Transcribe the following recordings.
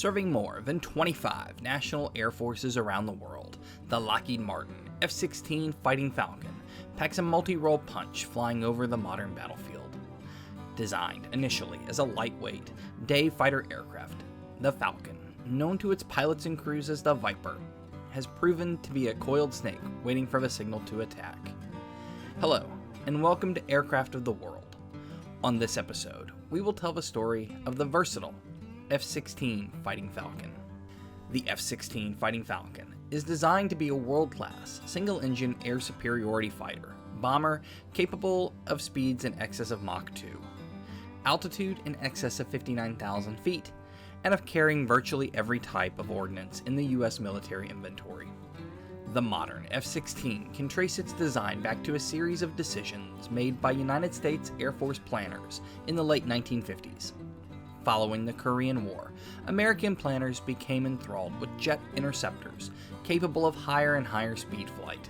Serving more than 25 national air forces around the world, the Lockheed Martin F-16 Fighting Falcon packs a multi-role punch flying over the modern battlefield. Designed initially as a lightweight, day fighter aircraft, the Falcon, known to its pilots and crews as the Viper, has proven to be a coiled snake waiting for the signal to attack. Hello, and welcome to Aircraft of the World. On this episode, we will tell the story of the versatile F-16 Fighting Falcon. The F-16 Fighting Falcon is designed to be a world-class, single-engine air superiority fighter, bomber capable of speeds in excess of Mach 2, altitude in excess of 59,000 feet, and of carrying virtually every type of ordnance in the U.S. military inventory. The modern F-16 can trace its design back to a series of decisions made by United States Air Force planners in the late 1950s. Following the Korean War, American planners became enthralled with jet interceptors capable of higher and higher speed flight.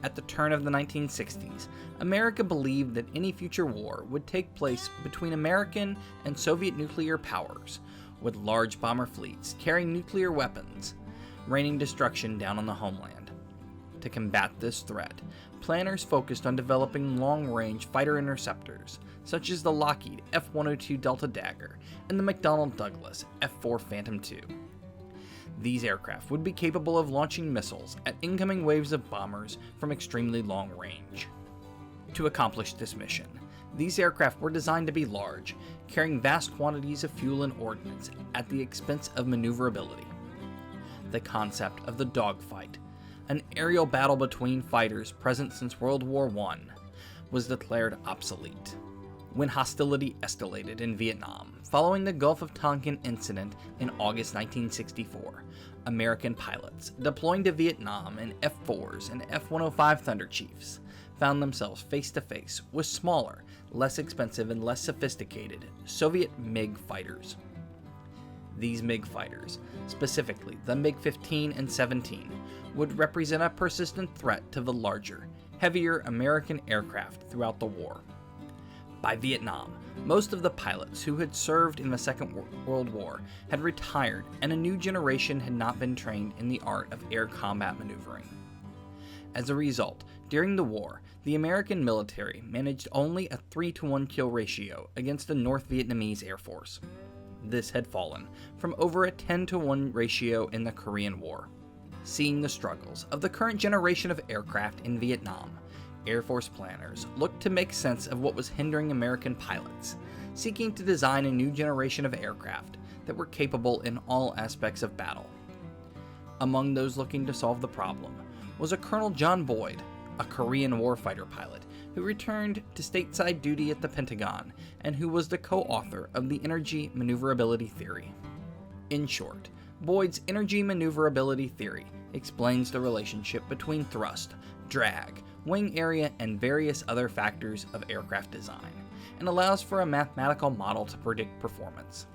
At the turn of the 1960s, America believed that any future war would take place between American and Soviet nuclear powers, with large bomber fleets carrying nuclear weapons, raining destruction down on the homeland. To combat this threat, planners focused on developing long-range fighter interceptors, such as the Lockheed F-102 Delta Dagger and the McDonnell Douglas F-4 Phantom II. These aircraft would be capable of launching missiles at incoming waves of bombers from extremely long range. To accomplish this mission, these aircraft were designed to be large, carrying vast quantities of fuel and ordnance at the expense of maneuverability. The concept of the dogfight, an aerial battle between fighters present since World War I, was declared obsolete when hostility escalated in Vietnam following the Gulf of Tonkin incident in August 1964. American pilots deploying to Vietnam in F-4s and F-105 Thunder Chiefs found themselves face-to-face with smaller, less expensive, and less sophisticated Soviet MiG fighters. These MiG fighters, specifically the MiG-15 and 17, would represent a persistent threat to the larger, heavier American aircraft throughout the war. By Vietnam, most of the pilots who had served in the Second World War had retired, and a new generation had not been trained in the art of air combat maneuvering. As a result, during the war, the American military managed only a 3-to-1 kill ratio against the North Vietnamese Air Force. This had fallen from over a 10-to-1 ratio in the Korean War. Seeing the struggles of the current generation of aircraft in Vietnam, Air Force planners looked to make sense of what was hindering American pilots, seeking to design a new generation of aircraft that were capable in all aspects of battle. Among those looking to solve the problem was a Colonel John Boyd, a Korean warfighter pilot who returned to stateside duty at the Pentagon and who was the co-author of the Energy Maneuverability Theory. In short, Boyd's energy maneuverability theory explains the relationship between thrust, drag, wing area, and various other factors of aircraft design, and allows for a mathematical model to predict performance.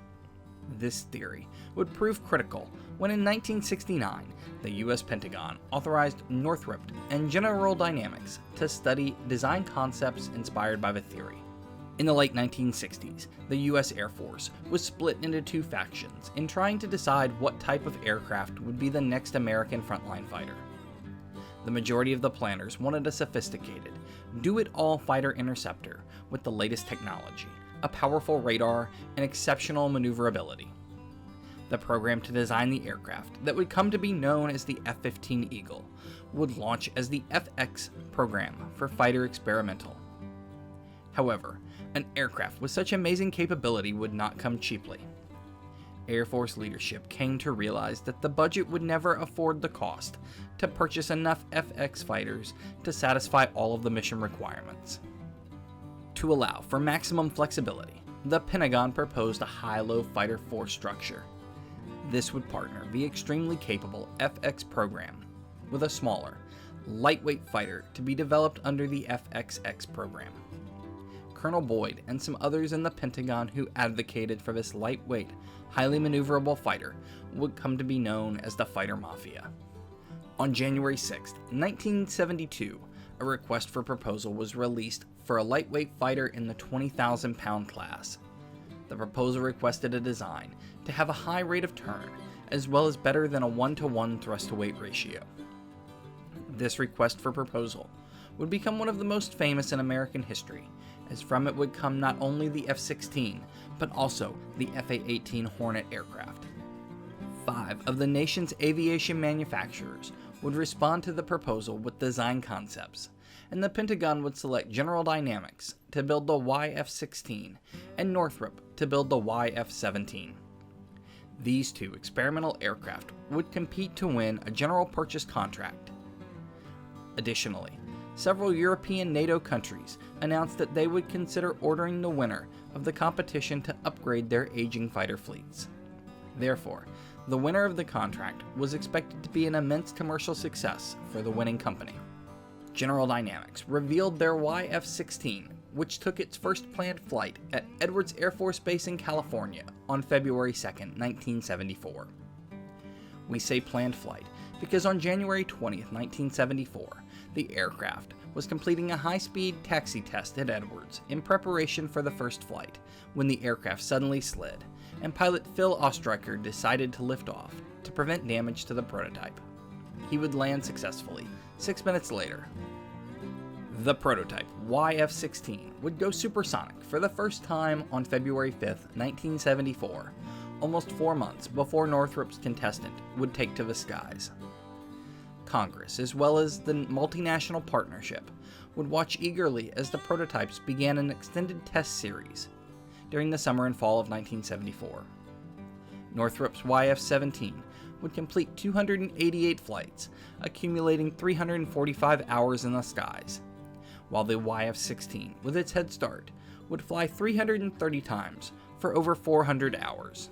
This theory would prove critical when in 1969, the US Pentagon authorized Northrop and General Dynamics to study design concepts inspired by the theory. In the late 1960s, the US Air Force was split into two factions in trying to decide what type of aircraft would be the next American frontline fighter. The majority of the planners wanted a sophisticated, do-it-all fighter interceptor with the latest technology, a powerful radar, and exceptional maneuverability. The program to design the aircraft that would come to be known as the F-15 Eagle would launch as the FX program for Fighter Experimental. However, an aircraft with such amazing capability would not come cheaply. Air Force leadership came to realize that the budget would never afford the cost to purchase enough FX fighters to satisfy all of the mission requirements. To allow for maximum flexibility, the Pentagon proposed a high-low fighter force structure. This would partner the extremely capable FX program with a smaller, lightweight fighter to be developed under the FXX program. Colonel Boyd and some others in the Pentagon who advocated for this lightweight, highly maneuverable fighter would come to be known as the Fighter Mafia. On January 6, 1972, a request for proposal was released for a lightweight fighter in the 20,000-pound class. The proposal requested a design to have a high rate of turn, as well as better than a 1-to-1 thrust-to-weight ratio. This request for proposal would become one of the most famous in American history, as from it would come not only the F-16, but also the F-18 Hornet aircraft. 5 of the nation's aviation manufacturers would respond to the proposal with design concepts, and the Pentagon would select General Dynamics to build the YF-16 and Northrop to build the YF-17. These 2 experimental aircraft would compete to win a general purchase contract. Additionally, several European NATO countries announced that they would consider ordering the winner of the competition to upgrade their aging fighter fleets. Therefore, the winner of the contract was expected to be an immense commercial success for the winning company. General Dynamics revealed their YF-16, which took its first planned flight at Edwards Air Force Base in California on February 2, 1974. We say planned flight because on January 20, 1974, the aircraft was completing a high-speed taxi test at Edwards in preparation for the first flight when the aircraft suddenly slid, and pilot Phil Ostreicher decided to lift off to prevent damage to the prototype. He would land successfully 6 minutes later. The prototype YF-16 would go supersonic for the first time on February 5, 1974, almost 4 months before Northrop's contestant would take to the skies. Congress, as well as the multinational partnership, would watch eagerly as the prototypes began an extended test series during the summer and fall of 1974. Northrop's YF-17 would complete 288 flights, accumulating 345 hours in the skies, while the YF-16, with its head start, would fly 330 times for over 400 hours.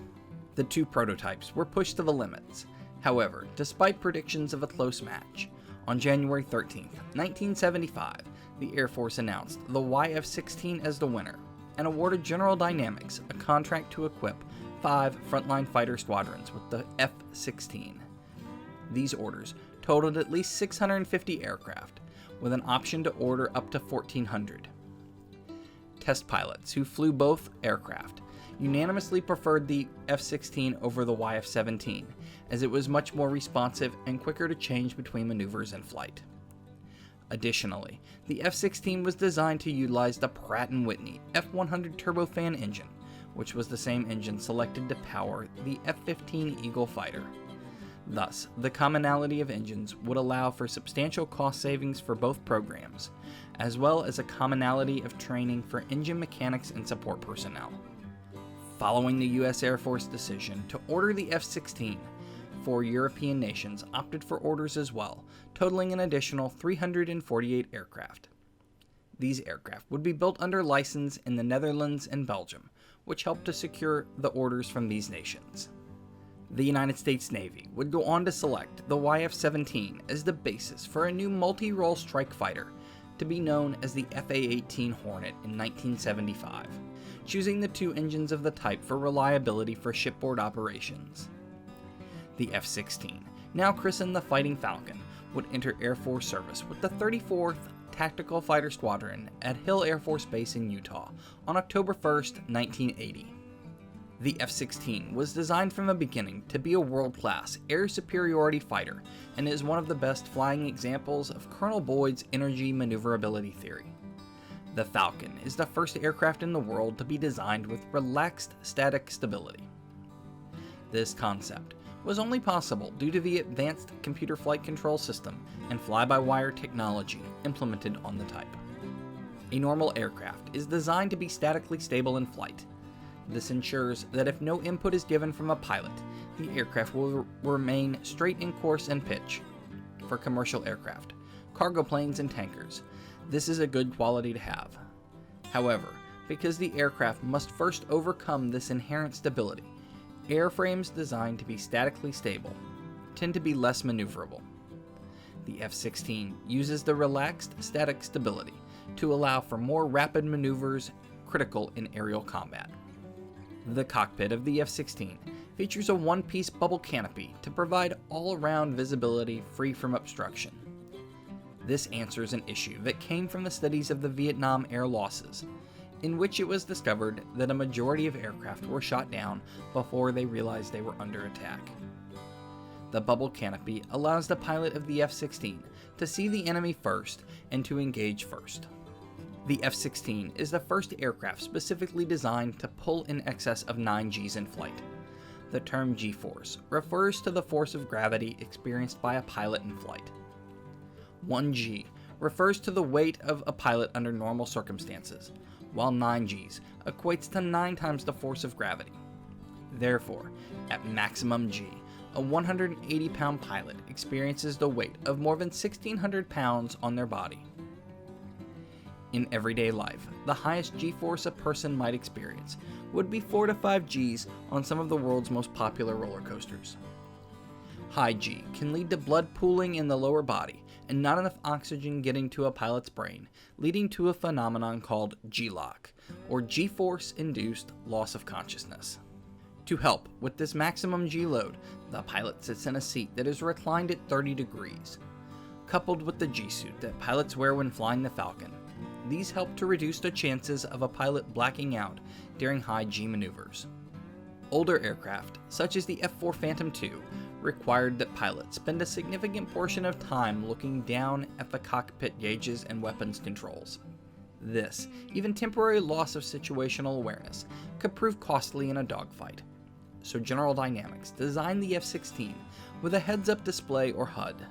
The 2 prototypes were pushed to the limits. However, despite predictions of a close match, on January 13, 1975, the Air Force announced the YF-16 as the winner and awarded General Dynamics a contract to equip 5 frontline fighter squadrons with the F-16. These orders totaled at least 650 aircraft, with an option to order up to 1,400. Test pilots who flew both aircraft unanimously preferred the F-16 over the YF-17, as it was much more responsive and quicker to change between maneuvers and flight. Additionally, the F-16 was designed to utilize the Pratt & Whitney F-100 turbofan engine, which was the same engine selected to power the F-15 Eagle fighter. Thus, the commonality of engines would allow for substantial cost savings for both programs, as well as a commonality of training for engine mechanics and support personnel. Following the U.S. Air Force decision to order the F-16, 4 European nations opted for orders as well, totaling an additional 348 aircraft. These aircraft would be built under license in the Netherlands and Belgium, which helped to secure the orders from these nations. The United States Navy would go on to select the YF-17 as the basis for a new multi-role strike fighter to be known as the F-18 Hornet in 1975, choosing the 2 engines of the type for reliability for shipboard operations. The F-16, now christened the Fighting Falcon, would enter Air Force service with the 34th Tactical Fighter Squadron at Hill Air Force Base in Utah on October 1, 1980. The F-16 was designed from the beginning to be a world-class air superiority fighter and is one of the best flying examples of Colonel Boyd's energy maneuverability theory. The Falcon is the first aircraft in the world to be designed with relaxed static stability. This concept was only possible due to the advanced computer flight control system and fly-by-wire technology implemented on the type. A normal aircraft is designed to be statically stable in flight. This ensures that if no input is given from a pilot, the aircraft will remain straight in course and pitch. For commercial aircraft, cargo planes, and tankers, this is a good quality to have. However, because the aircraft must first overcome this inherent stability, airframes designed to be statically stable tend to be less maneuverable. The F-16 uses the relaxed static stability to allow for more rapid maneuvers critical in aerial combat. The cockpit of the F-16 features a one-piece bubble canopy to provide all-around visibility free from obstruction. This answers an issue that came from the studies of the Vietnam air losses. in which it was discovered that a majority of aircraft were shot down before they realized they were under attack. The bubble canopy allows the pilot of the F-16 to see the enemy first and to engage first. The F-16 is the first aircraft specifically designed to pull in excess of 9 Gs in flight. The term G-force refers to the force of gravity experienced by a pilot in flight. 1 G refers to the weight of a pilot under normal circumstances, while 9 Gs equates to 9 times the force of gravity. Therefore, at maximum G, a 180-pound pilot experiences the weight of more than 1,600 pounds on their body. In everyday life, the highest G-force a person might experience would be 4 to 5 Gs on some of the world's most popular roller coasters. High G can lead to blood pooling in the lower body and not enough oxygen getting to a pilot's brain, leading to a phenomenon called G-lock, or G-force-induced loss of consciousness. To help with this maximum G load, the pilot sits in a seat that is reclined at 30 degrees. Coupled with the G-suit that pilots wear when flying the Falcon, these help to reduce the chances of a pilot blacking out during high G maneuvers. Older aircraft, such as the F-4 Phantom II, required that pilots spend a significant portion of time looking down at the cockpit gauges and weapons controls. This, even temporary loss of situational awareness, could prove costly in a dogfight. So General Dynamics designed the F-16 with a heads-up display or HUD.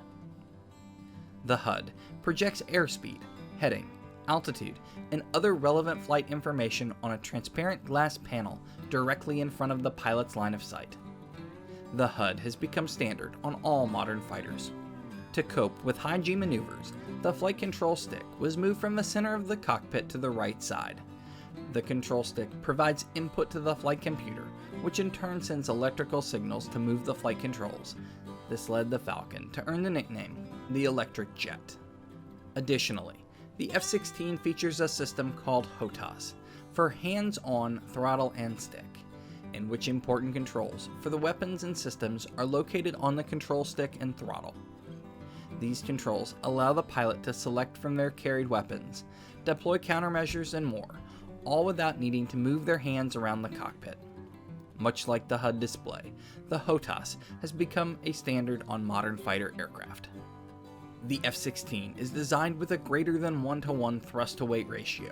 The HUD projects airspeed, heading, altitude, and other relevant flight information on a transparent glass panel directly in front of the pilot's line of sight. The HUD has become standard on all modern fighters. To cope with high G maneuvers, the flight control stick was moved from the center of the cockpit to the right side. The control stick provides input to the flight computer, which in turn sends electrical signals to move the flight controls. This led the Falcon to earn the nickname, the Electric Jet. Additionally, the F-16 features a system called HOTAS, for hands-on throttle and stick, in which important controls for the weapons and systems are located on the control stick and throttle. These controls allow the pilot to select from their carried weapons, deploy countermeasures, and more, all without needing to move their hands around the cockpit. Much like the HUD display, the HOTAS has become a standard on modern fighter aircraft. The F-16 is designed with a greater than 1-to-1 thrust-to-weight ratio.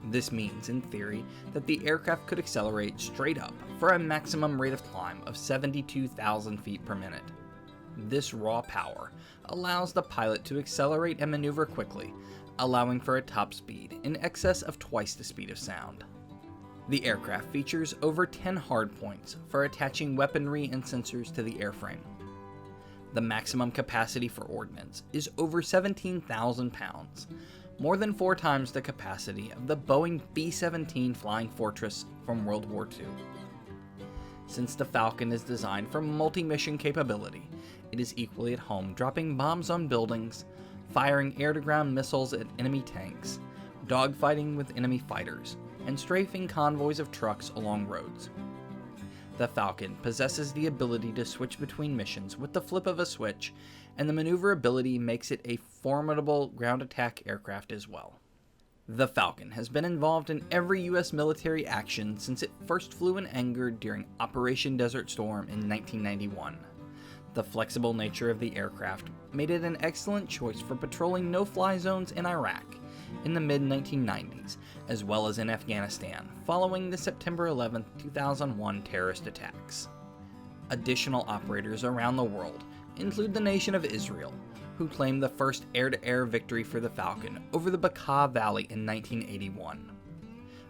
This means, in theory, that the aircraft could accelerate straight up for a maximum rate of climb of 72,000 feet per minute. This raw power allows the pilot to accelerate and maneuver quickly, allowing for a top speed in excess of twice the speed of sound. The aircraft features over 10 hardpoints for attaching weaponry and sensors to the airframe. The maximum capacity for ordnance is over 17,000 pounds, more than 4 times the capacity of the Boeing B-17 Flying Fortress from World War II. Since the Falcon is designed for multi-mission capability, it is equally at home dropping bombs on buildings, firing air-to-ground missiles at enemy tanks, dogfighting with enemy fighters, and strafing convoys of trucks along roads. The Falcon possesses the ability to switch between missions with the flip of a switch, and the maneuverability makes it a formidable ground attack aircraft as well. The Falcon has been involved in every U.S. military action since it first flew in anger during Operation Desert Storm in 1991. The flexible nature of the aircraft made it an excellent choice for patrolling no-fly zones in Iraq in the mid-1990s, as well as in Afghanistan following the September 11, 2001 terrorist attacks. Additional operators around the world include the nation of Israel, who claimed the first air-to-air victory for the Falcon over the Bekaa Valley in 1981.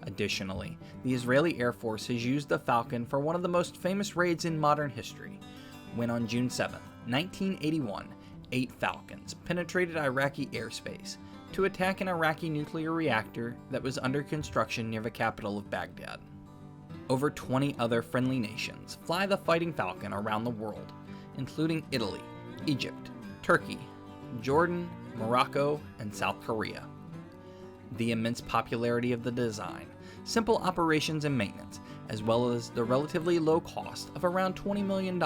Additionally, the Israeli Air Force has used the Falcon for one of the most famous raids in modern history, when on June 7, 1981, 8 Falcons penetrated Iraqi airspace to attack an Iraqi nuclear reactor that was under construction near the capital of Baghdad. Over 20 other friendly nations fly the Fighting Falcon around the world, including Italy, Egypt, Turkey, Jordan, Morocco, and South Korea. The immense popularity of the design, simple operations and maintenance, as well as the relatively low cost of around $20 million,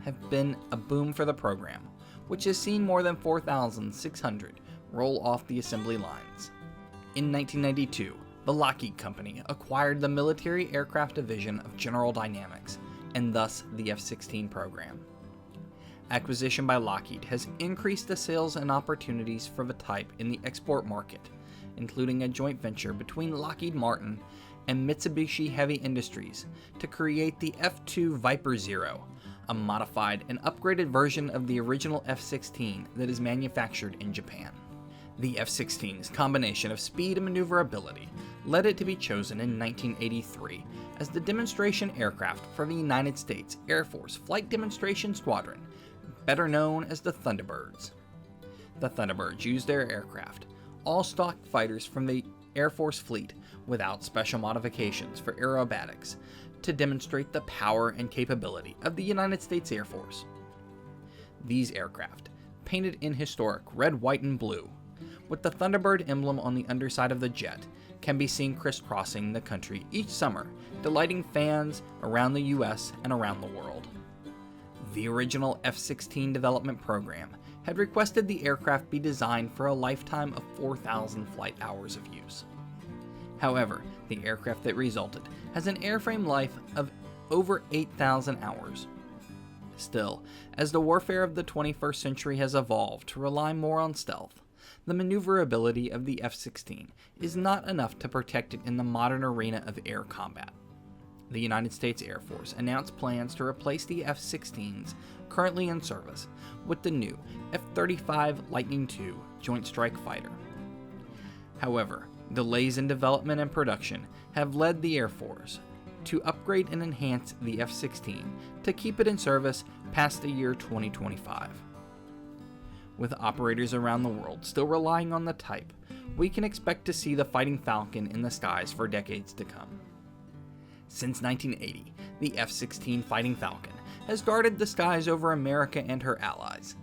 have been a boom for the program, which has seen more than 4,600 roll off the assembly lines. In 1992, The Lockheed Company acquired the military aircraft division of General Dynamics, and thus the F-16 program. Acquisition by Lockheed has increased the sales and opportunities for the type in the export market, including a joint venture between Lockheed Martin and Mitsubishi Heavy Industries to create the F-2 Viper Zero, a modified and upgraded version of the original F-16 that is manufactured in Japan. The F-16's combination of speed and maneuverability led it to be chosen in 1983 as the demonstration aircraft for the United States Air Force Flight Demonstration Squadron, better known as the Thunderbirds. The Thunderbirds used their aircraft, all stock fighters from the Air Force fleet without special modifications for aerobatics, to demonstrate the power and capability of the United States Air Force. These aircraft, painted in historic red, white, and blue, with the Thunderbird emblem on the underside of the jet, can be seen crisscrossing the country each summer, delighting fans around the US and around the world. The original F-16 development program had requested the aircraft be designed for a lifetime of 4,000 flight hours of use. However, the aircraft that resulted has an airframe life of over 8,000 hours. Still, as the warfare of the 21st century has evolved to rely more on stealth, the maneuverability of the F-16 is not enough to protect it in the modern arena of air combat. The United States Air Force announced plans to replace the F-16s currently in service with the new F-35 Lightning II Joint Strike Fighter. However, delays in development and production have led the Air Force to upgrade and enhance the F-16 to keep it in service past the year 2025. With operators around the world still relying on the type, we can expect to see the Fighting Falcon in the skies for decades to come. Since 1980, the F-16 Fighting Falcon has guarded the skies over America and her allies,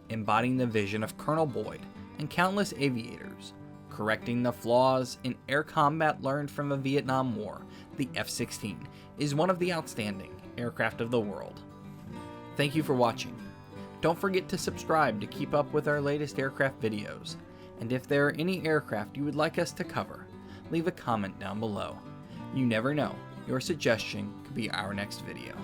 embodying the vision of Colonel Boyd and countless aviators. Correcting the flaws in air combat learned from the Vietnam War, the F-16 is one of the outstanding aircraft of the world. Thank you for watching. Don't forget to subscribe to keep up with our latest aircraft videos, and if there are any aircraft you would like us to cover, leave a comment down below. You never know, your suggestion could be our next video.